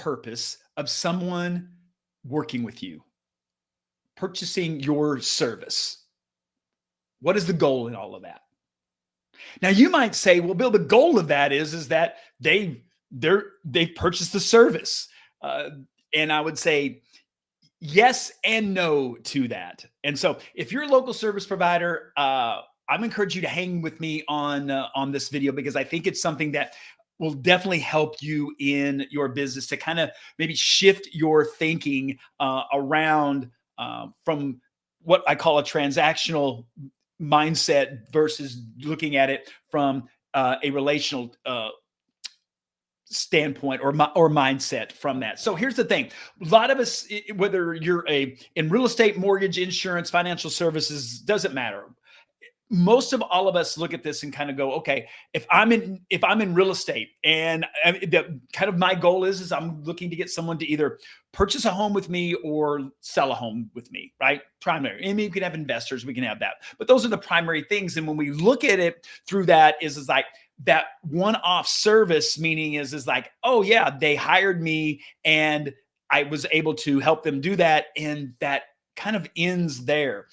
purpose of someone working with you, purchasing your service? What is the goal in all of that? Now you might say, well, Bill, the goal of that is that they've purchased the service. Uh, and I would say yes and no to that. And so if you're a local service provider, I'm encouraging you to hang with me on this video, because I think it's something that will definitely help you in your business to kind of maybe shift your thinking around from what I call a transactional mindset versus looking at it from a relational standpoint or mindset from that. So here's the thing. A lot of us, whether you're in real estate, mortgage, insurance, financial services, doesn't matter. Most of all of us look at this and kind of go, okay, if I'm in real estate, and the kind of my goal is I'm looking to get someone to either purchase a home with me or sell a home with me, right? Primary. I mean, we can have investors, we can have that, but those are the primary things. And when we look at it through that, is like that one-off service, meaning is like, oh yeah, they hired me and I was able to help them do that, and that kind of ends there.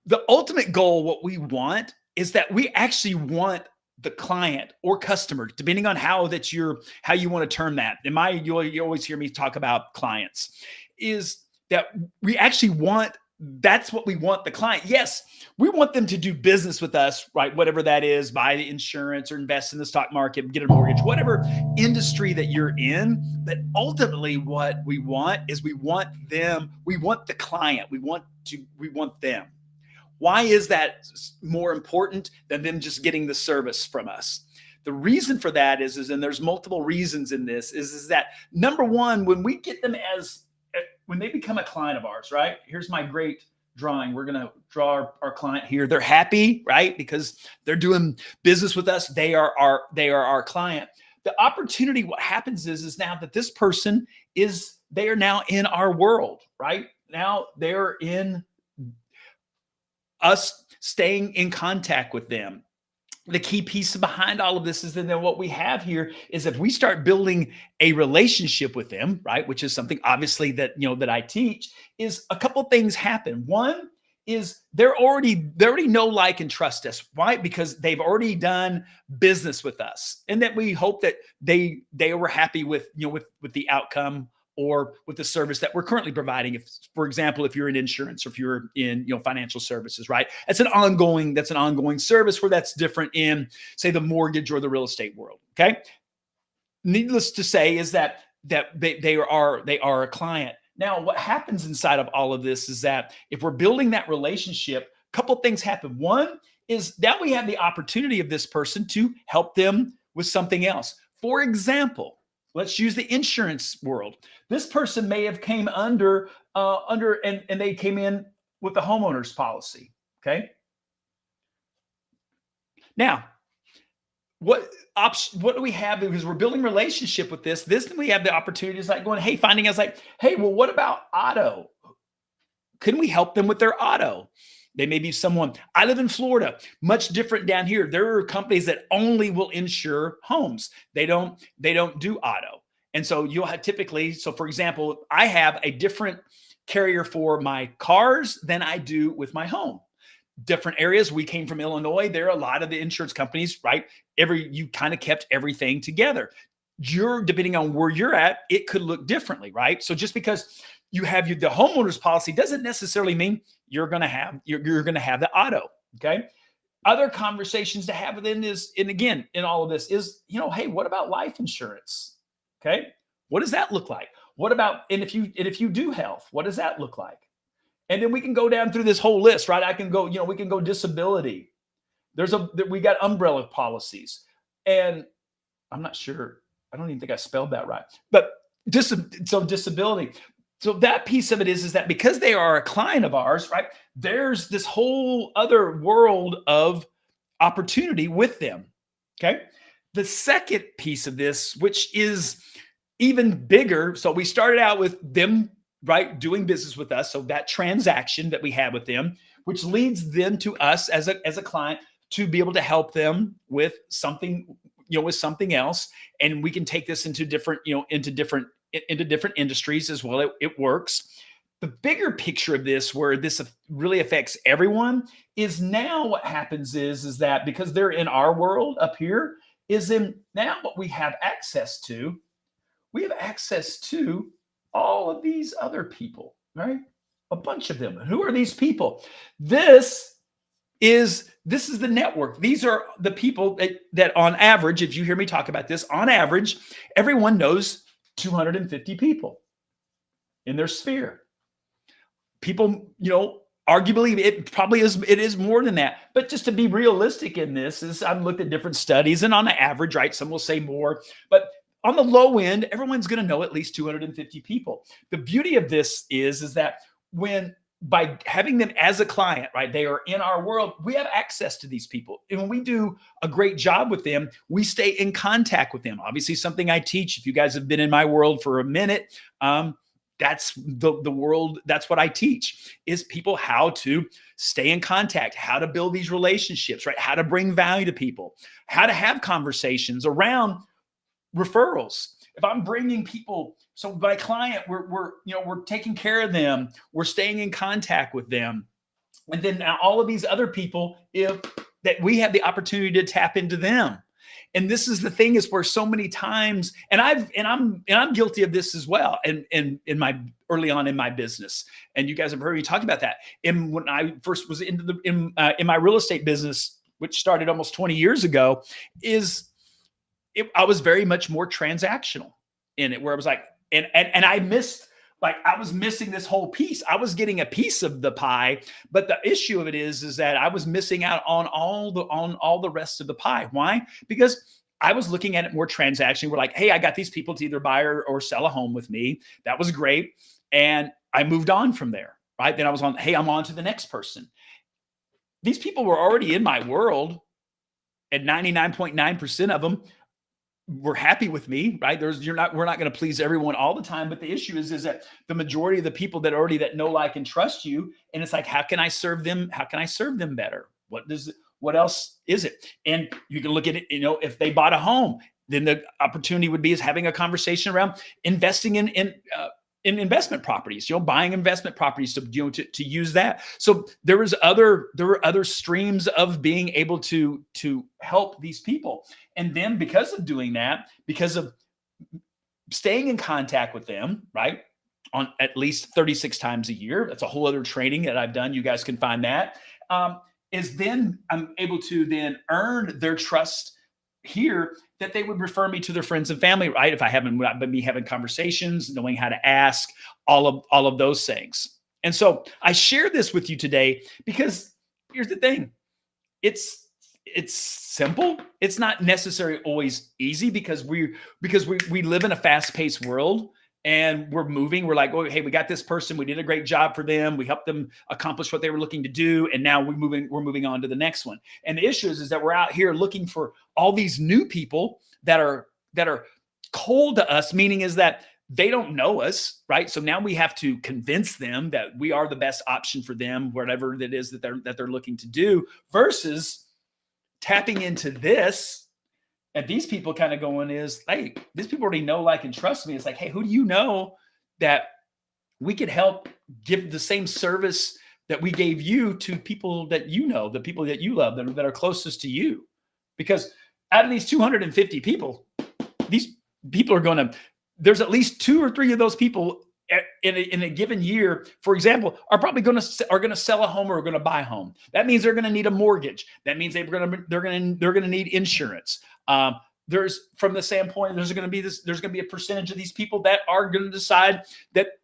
The ultimate goal, what we want, is that we actually want the client or customer, depending on how you want to term that. You always hear me talk about clients, is that we actually want, that's what we want the client. Yes, we want them to do business with us, right? Whatever that is, buy the insurance or invest in the stock market, get a mortgage, whatever industry that you're in. But ultimately what we want is we want the client. We want them. Why is that more important than them just getting the service from us? The reason for that is and there's multiple reasons in this, is that number one, when we get them when they become a client of ours, right? Here's my great drawing. We're going to draw our client here. They're happy, right? Because they're doing business with us. They are our client. The opportunity, what happens is now that this person they are now in our world, right? Now they're in us staying in contact with them. The key piece behind all of this is that then what we have here is if we start building a relationship with them, right, which is something obviously that I teach, is a couple things happen. One is they already know, like, and trust us. Why? Because they've already done business with us, and that we hope that they were happy with with the outcome or with the service that we're currently providing. If, for example, if you're in insurance or if you're in financial services, right? That's an ongoing service, where that's different in, say, the mortgage or the real estate world. Okay. Needless to say is that they are a client. Now, what happens inside of all of this is that if we're building that relationship, a couple things happen. One is that we have the opportunity of this person to help them with something else. For example, let's use the insurance world. This person may have came and they came in with the homeowner's policy. Okay. Now, what do we have? Because we're building relationship with this. Then we have the opportunities like finding us like, hey, well, what about auto? Can we help them with their auto? They may be someone. I live in Florida, much different down here. There are companies that only will insure homes. They don't do auto. And so you'll have typically, so for example, I have a different carrier for my cars than I do with my home. Different areas. We came from Illinois. There are a lot of the insurance companies, right? You kind of kept everything together. Depending on where you're at, it could look differently, right? So just because you have the homeowner's policy doesn't necessarily mean you're going to have the auto. Okay. Other conversations to have within is, and again, in all of this is, hey, what about life insurance? Okay. What does that look like? What about, and if you do health, what does that look like? And then we can go down through this whole list, right? I can go, we can go disability. We got umbrella policies, and I'm not sure. I don't even think I spelled that right, but disability. So that piece of it is that because they are a client of ours, right? There's this whole other world of opportunity with them. Okay. The second piece of this, which is even bigger. So we started out with them, right, doing business with us. So that transaction that we had with them, which leads them to us as a client to be able to help them with something, with something else. And we can take this into different into different industries as well. It works. The bigger picture of this, where this really affects everyone, is now what happens is that because they're in our world up here, is in now what we have access to. We have access to all of these other people, right? A bunch of them. Who are these people? This is the network. These are the people that on average, if you hear me talk about this, on average, everyone knows 250 people in their sphere. People, arguably it is more than that. But just to be realistic in this, is I've looked at different studies, and on the average, right, some will say more, but on the low end, everyone's going to know at least 250 people. The beauty of this is that by having them as a client, right, they are in our world, we have access to these people. And when we do a great job with them, we stay in contact with them. Obviously, something I teach, if you guys have been in my world for a minute, that's the world. That's what I teach, is people how to stay in contact, how to build these relationships, right? How to bring value to people, how to have conversations around referrals. If I'm bringing people, so my client, we're taking care of them, we're staying in contact with them, and then now all of these other people, that we have the opportunity to tap into them. And this is the thing, is where so many times, and I'm guilty of this as well. And in my early on in my business, and you guys have heard me talk about that. And when I first was in my real estate business, which started almost 20 years ago, I was very much more transactional in it, where I was like, and I missed, like, I was missing this whole piece. I was getting a piece of the pie, but the issue of it is that I was missing out on all the rest of the pie. Why? Because I was looking at it more transactionally. We're like, hey, I got these people to either buy or sell a home with me. That was great. And I moved on from there, right? Then I'm on to the next person. These people were already in my world, and 99.9% of them were happy with me, right? We're not going to please everyone all the time, but the issue is that the majority of the people that know, like, and trust you, and it's like, how can I serve them? How can I serve them better? What else is it? And you can look at it, if they bought a home, then the opportunity would be is having a conversation around investing in investment properties, buying investment properties to use that. So there were other streams of being able to help these people. And then because of doing that, because of staying in contact with them, right, on at least 36 times a year, that's a whole other training that I've done. You guys can find that. Is then I'm able to then earn their trust here, that they would refer me to their friends and family, right? If I haven't been me having conversations, knowing how to ask, all of those things. And so I share this with you today because here's the thing. It's simple. It's not necessarily always easy, because we live in a fast-paced world, and we're moving. We're like, oh, hey, we got this person. We did a great job for them. We helped them accomplish what they were looking to do. And now we're moving on to the next one. And the issue is that we're out here looking for all these new people that are cold to us, meaning is that they don't know us, right? So now we have to convince them that we are the best option for them, whatever it is that they're looking to do, versus tapping into this. And these people kind of going is, hey, these people already know, like, and trust me. It's like, hey, who do you know that we could help give the same service that we gave you to people that you know, the people that you love, that are closest to you? Because out of these 250 people, these people there's at least 2 or 3 of those people in a given year, for example, are probably going to sell a home or are going to buy a home. That means they're going to need a mortgage. That means they're going to need insurance. There's, from the standpoint, there's going to be a percentage of these people that are going to decide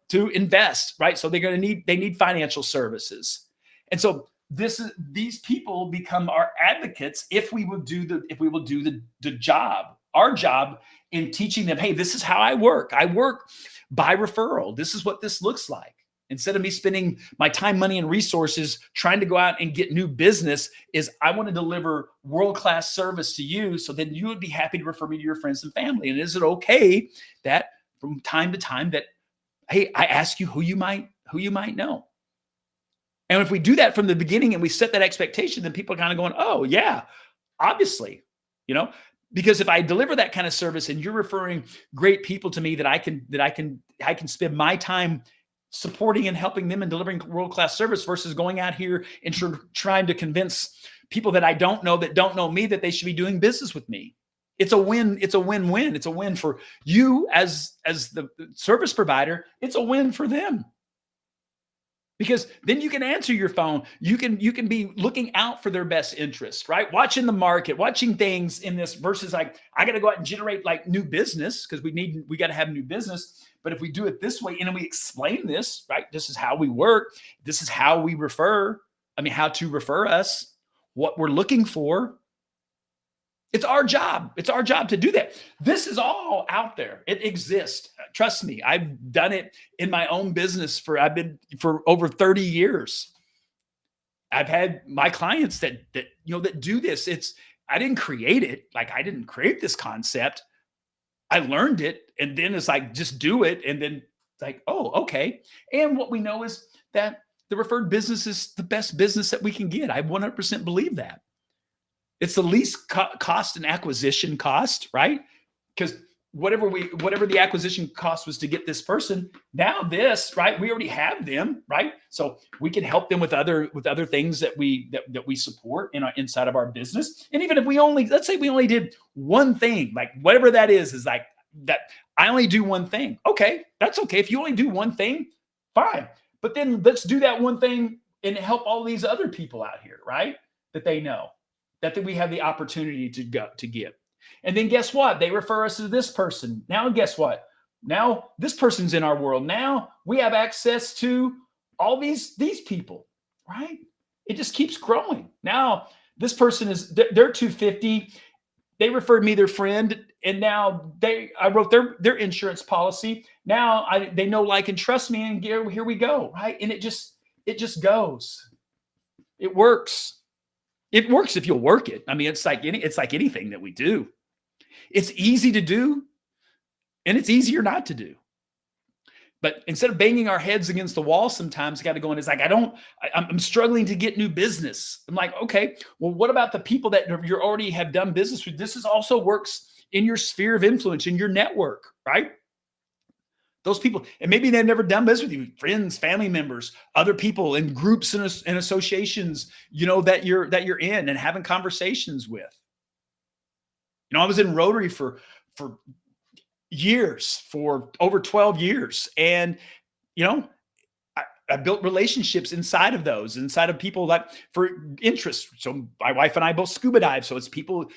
to invest, right? So they need financial services. And so these people become our advocates if we will do the job, our job, in teaching them, hey, this is how I work. I work by referral. This is what this looks like. Instead of me spending my time, money, and resources trying to go out and get new business, is I want to deliver world-class service to you, so then you would be happy to refer me to your friends and family. And is it okay that from time to time that, hey, I ask you who you might know? And if we do that from the beginning and we set that expectation, then people are kind of going, oh yeah, obviously, Because if I deliver that kind of service and you're referring great people to me that I can spend my time supporting and helping them and delivering world-class service versus going out here and trying to convince people that I don't know that don't know me that they should be doing business with me. It's a win. It's a win-win. It's a win for you as the service provider. It's a win for them. Because then you can answer your phone. You can be looking out for their best interest, right? Watching the market, watching things in this versus like, I got to go out and generate like new business because we got to have new business. But if we do it this way and then we explain this, right? This is how we work. This is how we refer. How to refer us, what we're looking for. It's our job. It's our job to do that. This is all out there. It exists. Trust me. I've done it in my own business I've been for over 30 years. I've had my clients that do this. I didn't create it. Like I didn't create this concept. I learned it. And then it's like, just do it. And then it's like, oh, okay. And what we know is that the referred business is the best business that we can get. I 100% believe that. It's the least cost and acquisition cost, right? Because whatever the acquisition cost was to get this person, now this, right? We already have them, right? So we can help them with other things that we support inside of our business. And even if let's say we only did one thing, like whatever that is like that. I only do one thing. Okay, that's okay. If you only do one thing, fine. But then let's do that one thing and help all these other people out here, right? That they know. That we have the opportunity to get. And then guess what? They refer us to this person. Now, guess what? Now this person's in our world. Now we have access to all these people, right? It just keeps growing. Now this person they're 250. They referred me their friend. And now I wrote their insurance policy. Now they know, like, and trust me. And here we go, right? And it just goes. It works. It works if you'll work it. It's like anything that we do. It's easy to do, and it's easier not to do. But instead of banging our heads against the wall, sometimes got to go and it's like, I'm struggling to get new business. I'm like, okay, well, what about the people that you already have done business with? This also works in your sphere of influence, in your network, right? Those people, and maybe they've never done business with you, friends, family members, other people in groups and associations, that you're in and having conversations with. I was in Rotary for years, for over 12 years. And, I built relationships inside of people like for interest. So my wife and I both scuba dive. So it's people,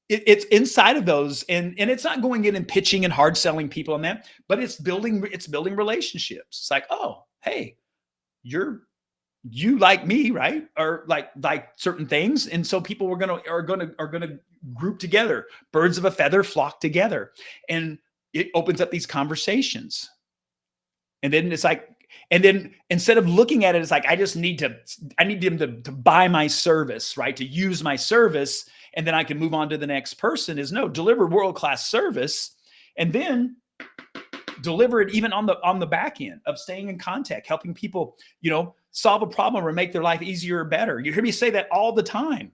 it's inside of those, and it's not going in and pitching and hard selling people on that, but it's building relationships. It's like, oh, hey, you like me, right? Or like certain things. And so people are gonna group together. Birds of a feather flock together. And it opens up these conversations. And then it's like, and then instead of looking at it as like, I need them to buy my service, right? To use my service. And then I can move on to the next person is no, deliver world-class service and then deliver it even on the back end of staying in contact, helping people, solve a problem or make their life easier or better. You hear me say that all the time.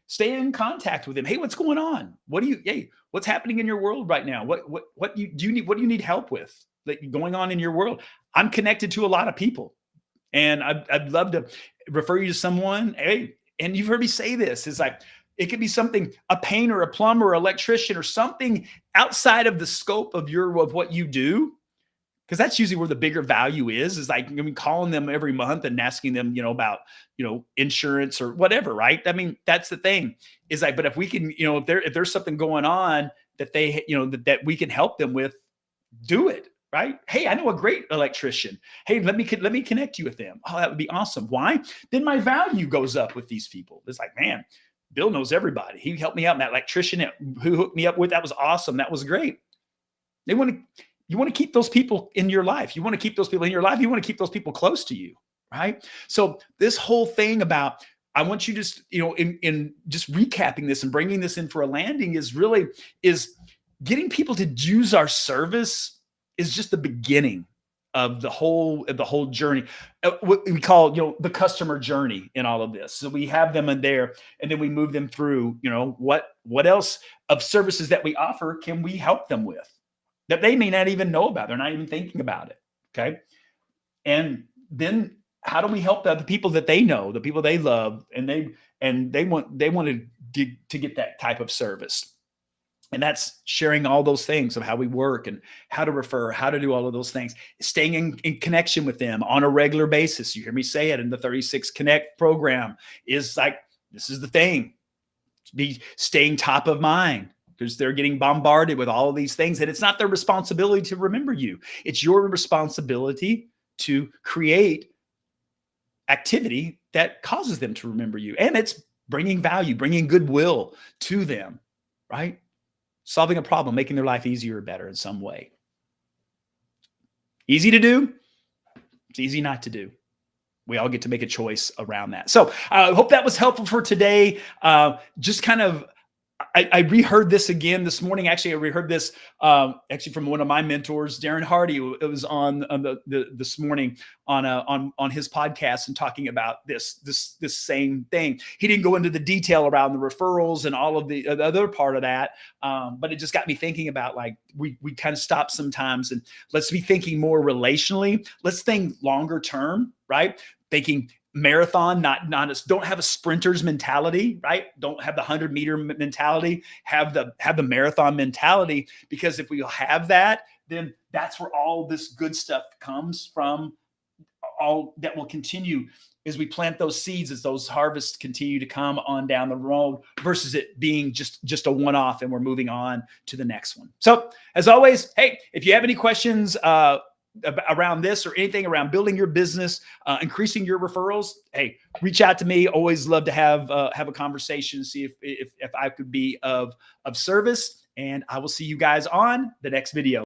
Stay in contact with them. Hey, what's going on? What's happening in your world right now? What do you need help with that going on in your world? I'm connected to a lot of people and I'd love to refer you to someone. Hey, and you've heard me say this, is like, it could be something, a painter, a plumber, electrician, or something outside of the scope of what you do. Because that's usually where the bigger value is like, calling them every month and asking them, about, insurance or whatever, right? That's the thing is like, but if we can, if there's something going on that they, that we can help them with, do it. Right? Hey, I know a great electrician. Hey, let me connect you with them. Oh, that would be awesome. Why? Then my value goes up with these people. It's like, man, Bill knows everybody. He helped me out. And that electrician who hooked me up with, that was awesome. That was great. You want to keep those people in your life. You want to keep those people in your life. You want to keep those people close to you. Right? So this whole thing about, I want you just, in just recapping this and bringing this in for a landing is getting people to use our service is just the beginning of the whole journey. What we call, the customer journey in all of this. So we have them in there, and then we move them through, what else of services that we offer can we help them with that they may not even know about. They're not even thinking about it. Okay. And then how do we help the people that they know, the people they love, and they want to get that type of service. And that's sharing all those things of how we work and how to refer, how to do all of those things, staying in connection with them on a regular basis. You hear me say it in the 36 Connect program is like, this is the thing, be staying top of mind, because they're getting bombarded with all of these things. And it's not their responsibility to remember you. It's your responsibility to create activity that causes them to remember you. And it's bringing value, bringing goodwill to them, right? Solving a problem, making their life easier or better in some way. Easy to do. It's easy not to do. We all get to make a choice around that. So I hope that was helpful for today. Just kind of, I reheard this again this morning. Actually, I reheard this actually from one of my mentors, Darren Hardy. It was on this morning on his podcast and talking about this same thing. He didn't go into the detail around the referrals and all of the other part of that, but it just got me thinking about, like, we kind of stop sometimes and let's be thinking more relationally. Let's think longer term, right? Thinking marathon, don't have a sprinter's mentality, right? Don't have the 100-meter mentality, have the marathon mentality, because if we have that, then that's where all this good stuff comes from. All that will continue as we plant those seeds, as those harvests continue to come on down the road, versus it being just a one-off and we're moving on to the next one. So as always, hey, if you have any questions, around this or anything around building your business, increasing your referrals, hey, reach out to me. Always love to have a conversation, see if I could be of service. And I will see you guys on the next video.